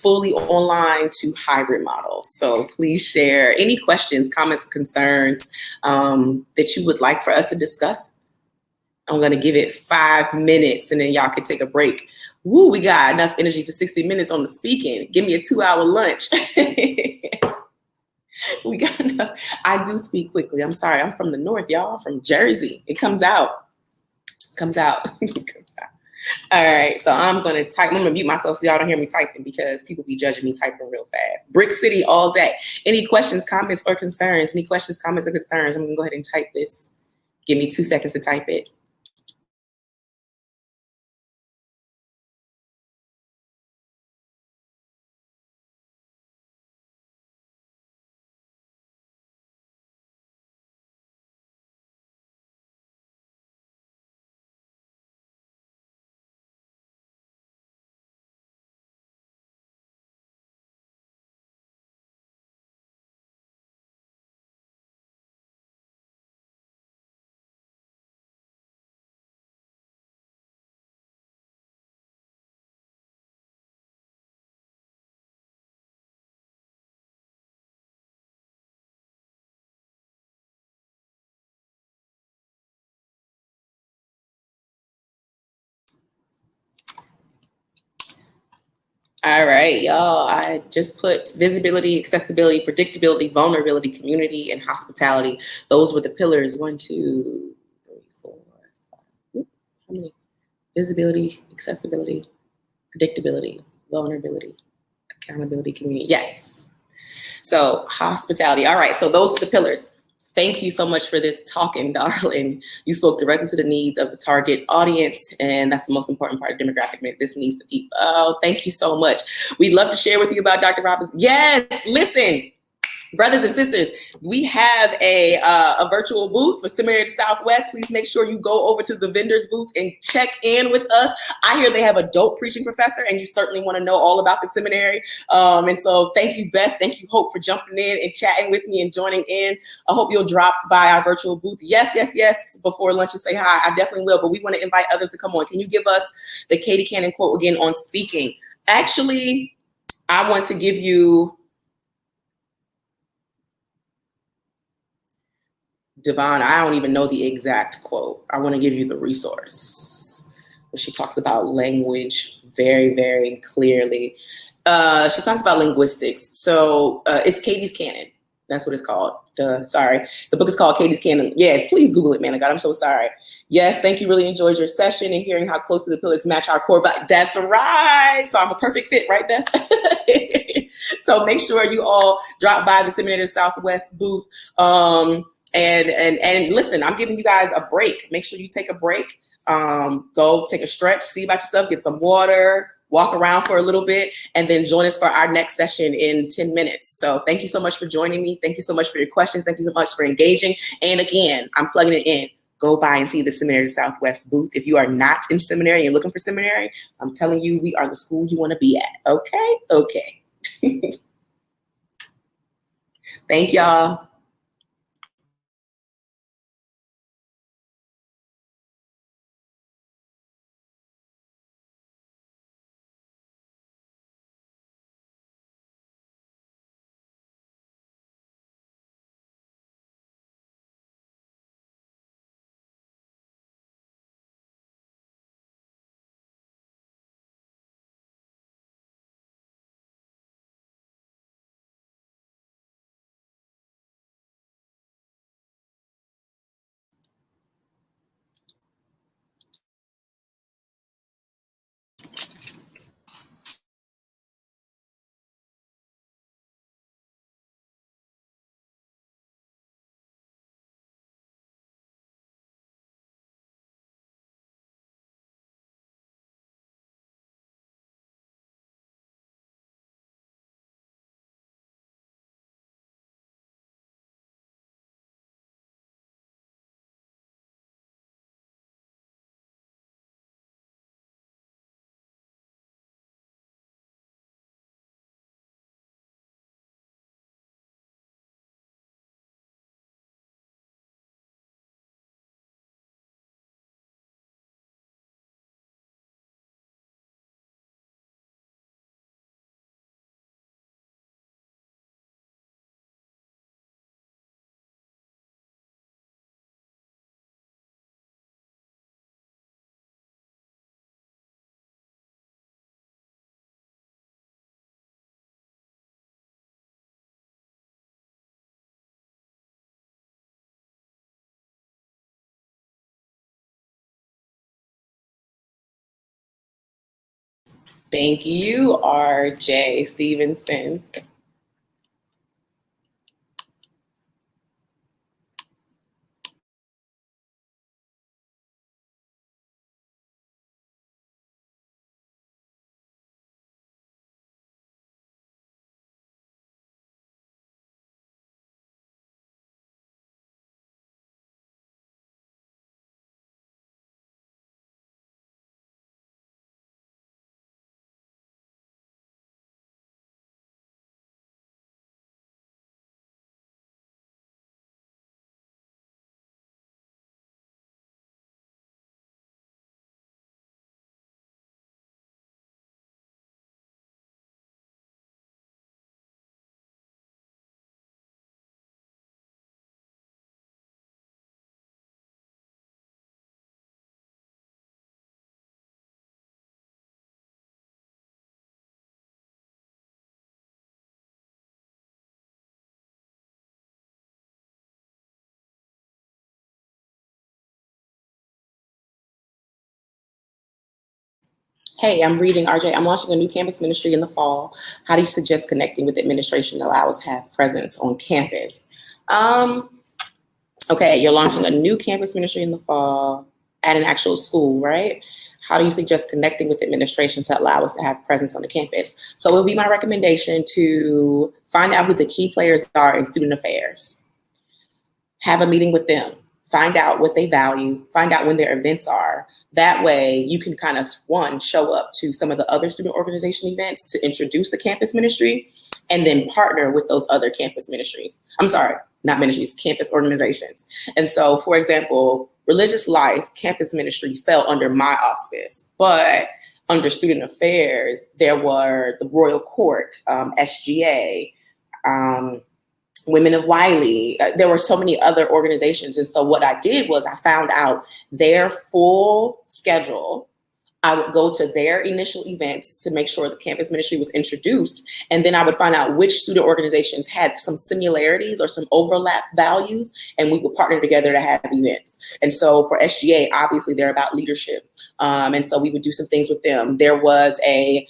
fully online to hybrid models. So please share any questions, comments, concerns that you would like for us to discuss. I'm going to give it 5 minutes, and then y'all can take a break. Woo, we got enough energy for 60 minutes on the speaking. Give me a 2-hour lunch. We got enough. I do speak quickly. I'm sorry. I'm from the north, y'all. From Jersey. It comes out. It comes out. All right. So I'm going to type. I'm going to mute myself so y'all don't hear me typing, because people be judging me typing real fast. Brick City all day. Any questions, comments, or concerns? Any questions, comments, or concerns? I'm going to go ahead and type this. Give me 2 seconds to type it. All right, y'all. I just put visibility, accessibility, predictability, vulnerability, community, and hospitality. Those were the pillars. 1, 2, 3, 4, 5. How many? Visibility, accessibility, predictability, vulnerability, accountability, community. Yes. So hospitality. All right, so those are the pillars. Thank you so much for this talking, darling. You spoke directly to the needs of the target audience, and that's the most important part of demographic. This needs the people. Oh, thank you so much. We'd love to share with you about Dr. Robbins. Yes, listen. Brothers and sisters, we have a virtual booth for Seminary Southwest. Please make sure you go over to the vendors booth and check in with us. I hear they have a dope preaching professor, and you certainly want to know all about the seminary. And so thank you, Beth. Thank you, Hope, for jumping in and chatting with me and joining in. I hope you'll drop by our virtual booth. Yes, yes, yes, before lunch and say hi. I definitely will, but we want to invite others to come on. Can you give us the Katie Cannon quote again on speaking? Actually, I want to give you Devon, I don't even know the exact quote. I want to give you the resource. She talks about language very, very clearly. She talks about linguistics. So it's Katie's Canon. That's what it's called. Sorry. The book is called Katie's Canon. Yeah, please Google it, man. God, I'm so sorry. Yes, thank you. Really enjoyed your session and hearing how close to the pillars match our core. But that's right. So I'm a perfect fit, right, Beth? So make sure you all drop by the Seminary Southwest booth. And listen, I'm giving you guys a break. Make sure you take a break. Go take a stretch, see about yourself, get some water, walk around for a little bit, and then join us for our next session in 10 minutes. So thank you so much for joining me. Thank you so much for your questions. Thank you so much for engaging. And again, I'm plugging it in. Go by and see the Seminary Southwest booth. If you are not in seminary and looking for seminary, I'm telling you, we are the school you want to be at. Okay? Okay. Thank y'all. Thank you, RJ Stevenson. Hey, I'm reading RJ. I'm launching a new campus ministry in the fall. How do you suggest connecting with administration to allow us to have presence on campus? Um, okay, you're launching a new campus ministry in the fall at an actual school, right? How do you suggest connecting with administration to allow us to have presence on the campus? So it would be my recommendation to find out who the key players are in student affairs. Have a meeting with them, find out what they value, find out when their events are. That way you can kind of, one, show up to some of the other student organization events to introduce the campus ministry, and then partner with those other campus ministries. I'm sorry, not ministries, campus organizations. And so, for example, religious life campus ministry fell under my auspice, but under student affairs, there were the Royal Court, SGA, Women of Wiley. There were so many other organizations. And so what I did was I found out their full schedule. I would go to their initial events to make sure the campus ministry was introduced. And then I would find out which student organizations had some similarities or some overlap values, and we would partner together to have events. And so for SGA, obviously they're about leadership. And so we would do some things with them. There was a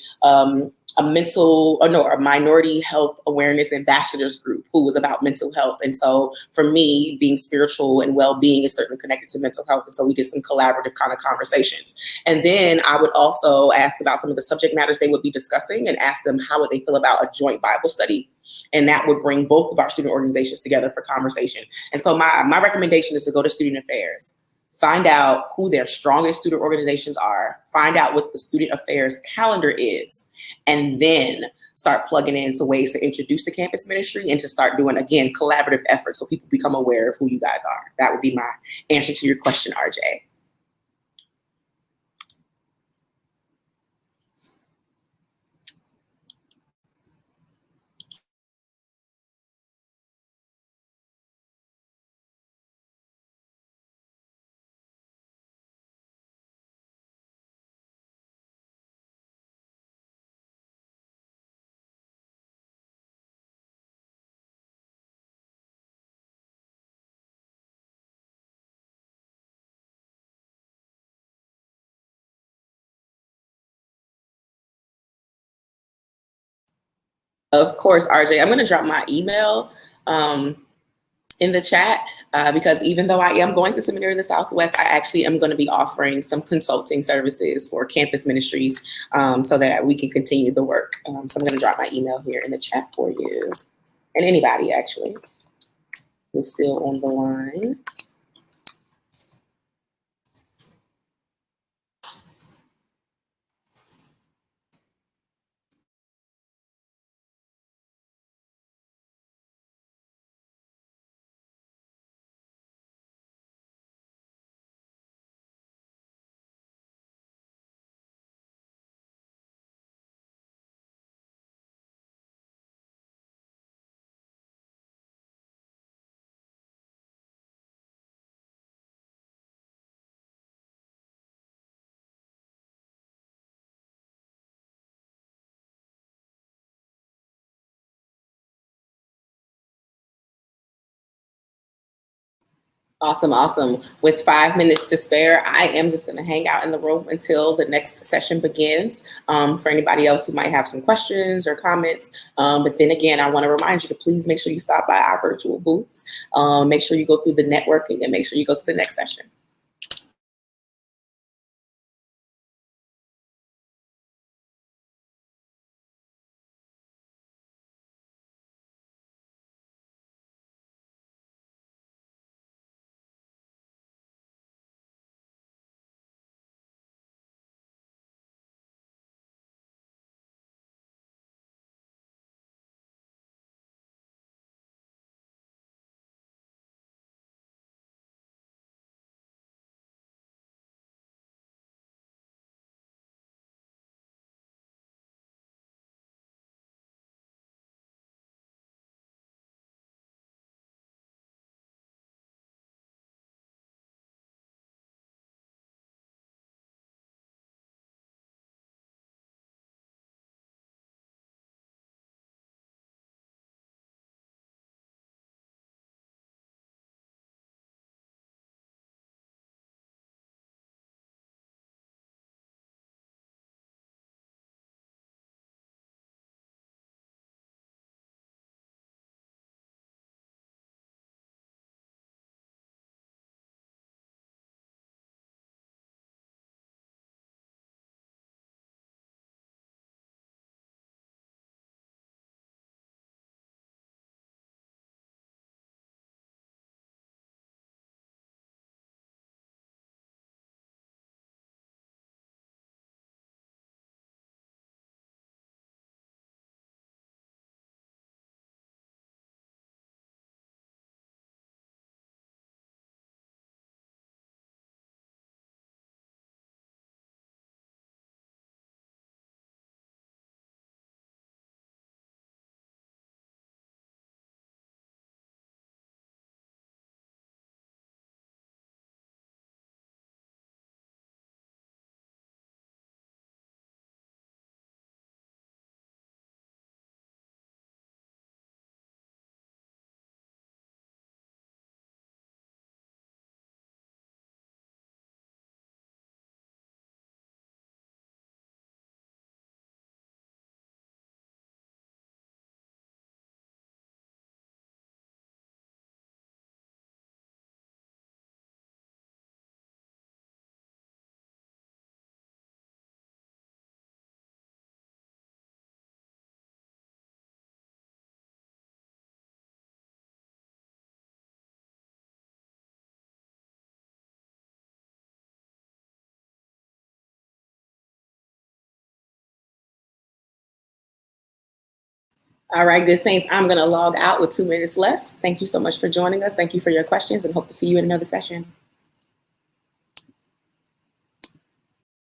minority health awareness ambassadors group who was about mental health. And so for me, being spiritual and well-being is certainly connected to mental health. And so we did some collaborative kind of conversations. And then I would also ask about some of the subject matters they would be discussing and ask them how would they feel about a joint Bible study. And that would bring both of our student organizations together for conversation. And so my recommendation is to go to student affairs. Find out who their strongest student organizations are, find out what the student affairs calendar is, and then start plugging into ways to introduce the campus ministry and to start doing, again, collaborative efforts so people become aware of who you guys are. That would be my answer to your question, RJ. Of course, RJ. I'm going to drop my email in the chat because even though I am going to seminary in the Southwest, I actually am going to be offering some consulting services for campus ministries so that we can continue the work. So I'm going to drop my email here in the chat for you, and anybody actually who's still on the line. Awesome. With 5 minutes to spare, I am just going to hang out in the room until the next session begins. For anybody else who might have some questions or comments. But then again, I want to remind you to please make sure you stop by our virtual booths. Make sure you go through the networking and make sure you go to the next session. All right, good saints. I'm going to log out with 2 minutes left. Thank you so much for joining us. Thank you for your questions and hope to see you in another session.